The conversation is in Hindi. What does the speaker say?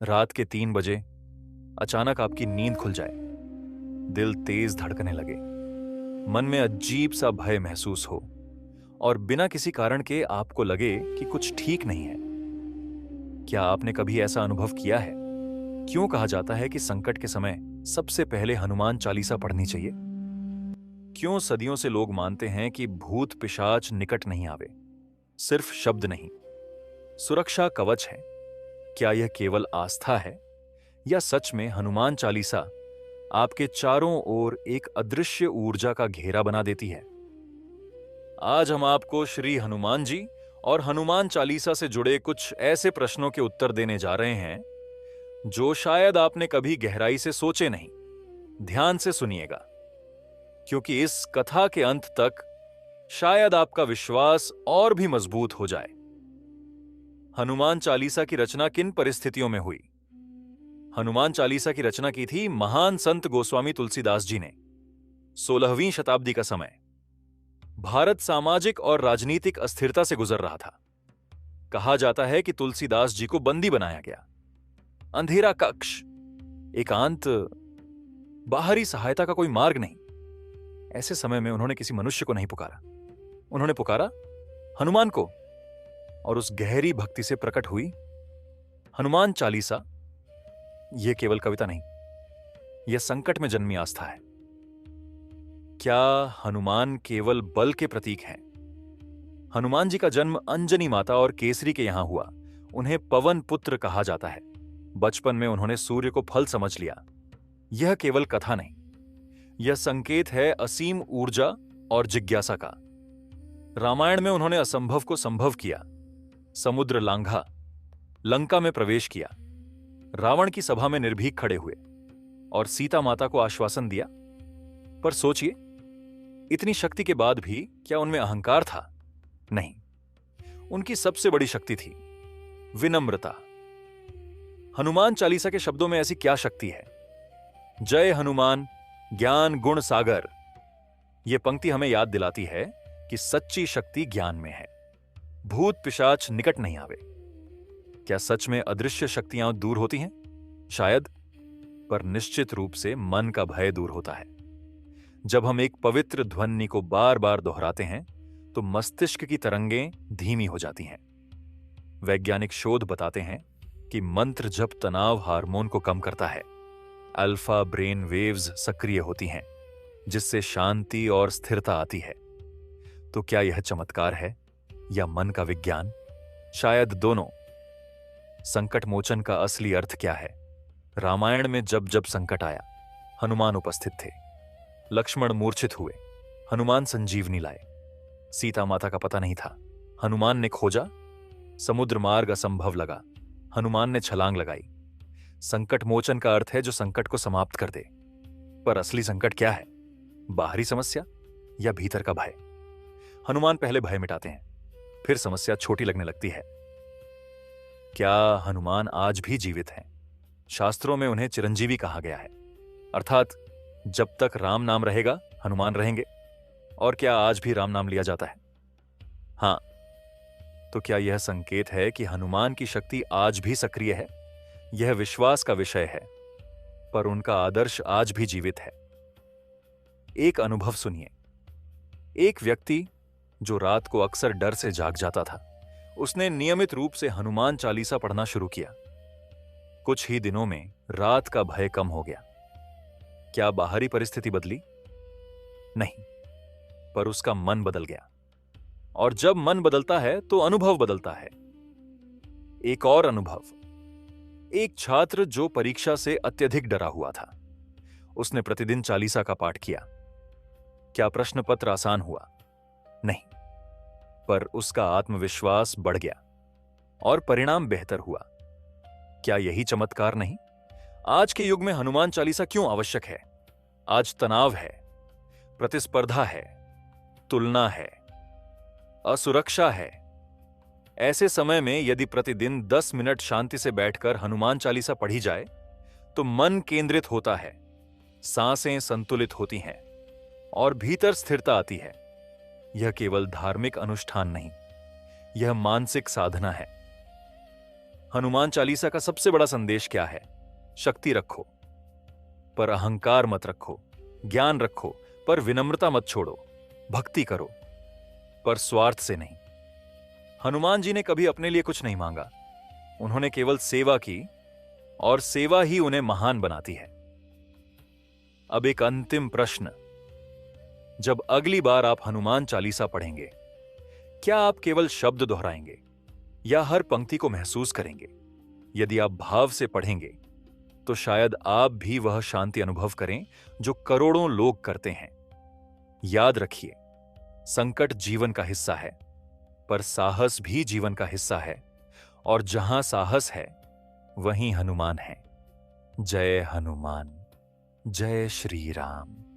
रात के 3 बजे अचानक आपकी नींद खुल जाए, दिल तेज धड़कने लगे, मन में अजीब सा भय महसूस हो और बिना किसी कारण के आपको लगे कि कुछ ठीक नहीं है। क्या आपने कभी ऐसा अनुभव किया है? क्यों कहा जाता है कि संकट के समय सबसे पहले हनुमान चालीसा पढ़नी चाहिए? क्यों सदियों से लोग मानते हैं कि भूत पिशाच निकट नहीं आवे? सिर्फ शब्द नहीं, सुरक्षा कवच है। क्या यह केवल आस्था है या सच में हनुमान चालीसा आपके चारों ओर एक अदृश्य ऊर्जा का घेरा बना देती है? आज हम आपको श्री हनुमान जी और हनुमान चालीसा से जुड़े कुछ ऐसे प्रश्नों के उत्तर देने जा रहे हैं जो शायद आपने कभी गहराई से सोचे नहीं। ध्यान से सुनिएगा, क्योंकि इस कथा के अंत तक शायद आपका विश्वास और भी मजबूत हो जाए। हनुमान चालीसा की रचना किन परिस्थितियों में हुई? हनुमान चालीसा की रचना की थी महान संत गोस्वामी तुलसीदास जी ने। 16वीं शताब्दी का समय, भारत सामाजिक और राजनीतिक अस्थिरता से गुजर रहा था। कहा जाता है कि तुलसीदास जी को बंदी बनाया गया। अंधेरा कक्ष, एकांत, बाहरी सहायता का कोई मार्ग नहीं। ऐसे समय में उन्होंने किसी मनुष्य को नहीं पुकारा, उन्होंने पुकारा हनुमान को, और उस गहरी भक्ति से प्रकट हुई हनुमान चालीसा। यह केवल कविता नहीं, यह संकट में जन्मी आस्था है। क्या हनुमान केवल बल के प्रतीक हैं? हनुमान जी का जन्म अंजनी माता और केसरी के यहां हुआ। उन्हें पवन पुत्र कहा जाता है। बचपन में उन्होंने सूर्य को फल समझ लिया। यह केवल कथा नहीं, यह संकेत है असीम ऊर्जा और जिज्ञासा का। रामायण में उन्होंने असंभव को संभव किया, समुद्र लांघा, लंका में प्रवेश किया, रावण की सभा में निर्भीक खड़े हुए और सीता माता को आश्वासन दिया। पर सोचिए, इतनी शक्ति के बाद भी क्या उनमें अहंकार था? नहीं, उनकी सबसे बड़ी शक्ति थी विनम्रता। हनुमान चालीसा के शब्दों में ऐसी क्या शक्ति है? जय हनुमान ज्ञान गुण सागर। यह पंक्ति हमें याद दिलाती है कि सच्ची शक्ति ज्ञान में है। भूत पिशाच निकट नहीं आवे। क्या सच में अदृश्य शक्तियां दूर होती हैं? शायद, पर निश्चित रूप से मन का भय दूर होता है। जब हम एक पवित्र ध्वनि को बार बार दोहराते हैं तो मस्तिष्क की तरंगें धीमी हो जाती हैं। वैज्ञानिक शोध बताते हैं कि मंत्र जप तनाव हार्मोन को कम करता है। अल्फा ब्रेन वेव्स सक्रिय होती हैं, जिससे शांति और स्थिरता आती है। तो क्या यह चमत्कार है या मन का विज्ञान? शायद दोनों। संकट मोचन का असली अर्थ क्या है? रामायण में जब जब संकट आया, हनुमान उपस्थित थे। लक्ष्मण मूर्छित हुए, हनुमान संजीवनी लाए। सीता माता का पता नहीं था, हनुमान ने खोजा। समुद्र मार्ग असंभव लगा, हनुमान ने छलांग लगाई। संकट मोचन का अर्थ है जो संकट को समाप्त कर दे। पर असली संकट क्या है? बाहरी समस्या या भीतर का भय? हनुमान पहले भय मिटाते हैं, फिर समस्या छोटी लगने लगती है। क्या हनुमान आज भी जीवित हैं? शास्त्रों में उन्हें चिरंजीवी कहा गया है, अर्थात जब तक राम नाम रहेगा हनुमान रहेंगे। और क्या आज भी राम नाम लिया जाता है? हां। तो क्या यह संकेत है कि हनुमान की शक्ति आज भी सक्रिय है? यह विश्वास का विषय है, पर उनका आदर्श आज भी जीवित है। एक अनुभव सुनिए। एक व्यक्ति जो रात को अक्सर डर से जाग जाता था, उसने नियमित रूप से हनुमान चालीसा पढ़ना शुरू किया। कुछ ही दिनों में रात का भय कम हो गया। क्या बाहरी परिस्थिति बदली? नहीं, पर उसका मन बदल गया। और जब मन बदलता है तो अनुभव बदलता है। एक और अनुभव। एक छात्र जो परीक्षा से अत्यधिक डरा हुआ था, उसने प्रतिदिन चालीसा का पाठ किया। क्या प्रश्न पत्र आसान हुआ? नहीं, पर उसका आत्मविश्वास बढ़ गया और परिणाम बेहतर हुआ। क्या यही चमत्कार नहीं? आज के युग में हनुमान चालीसा क्यों आवश्यक है? आज तनाव है, प्रतिस्पर्धा है, तुलना है, असुरक्षा है। ऐसे समय में यदि प्रतिदिन 10 मिनट शांति से बैठकर हनुमान चालीसा पढ़ी जाए तो मन केंद्रित होता है, सांसें संतुलित होती हैं और भीतर स्थिरता आती है। यह केवल धार्मिक अनुष्ठान नहीं, यह मानसिक साधना है। हनुमान चालीसा का सबसे बड़ा संदेश क्या है? शक्ति रखो पर अहंकार मत रखो, ज्ञान रखो पर विनम्रता मत छोड़ो, भक्ति करो पर स्वार्थ से नहीं। हनुमान जी ने कभी अपने लिए कुछ नहीं मांगा, उन्होंने केवल सेवा की और सेवा ही उन्हें महान बनाती है। अब एक अंतिम प्रश्न, जब अगली बार आप हनुमान चालीसा पढ़ेंगे, क्या आप केवल शब्द दोहराएंगे या हर पंक्ति को महसूस करेंगे? यदि आप भाव से पढ़ेंगे तो शायद आप भी वह शांति अनुभव करें जो करोड़ों लोग करते हैं। याद रखिए, संकट जीवन का हिस्सा है, पर साहस भी जीवन का हिस्सा है, और जहां साहस है वहीं हनुमान है। जय हनुमान, जय श्री राम।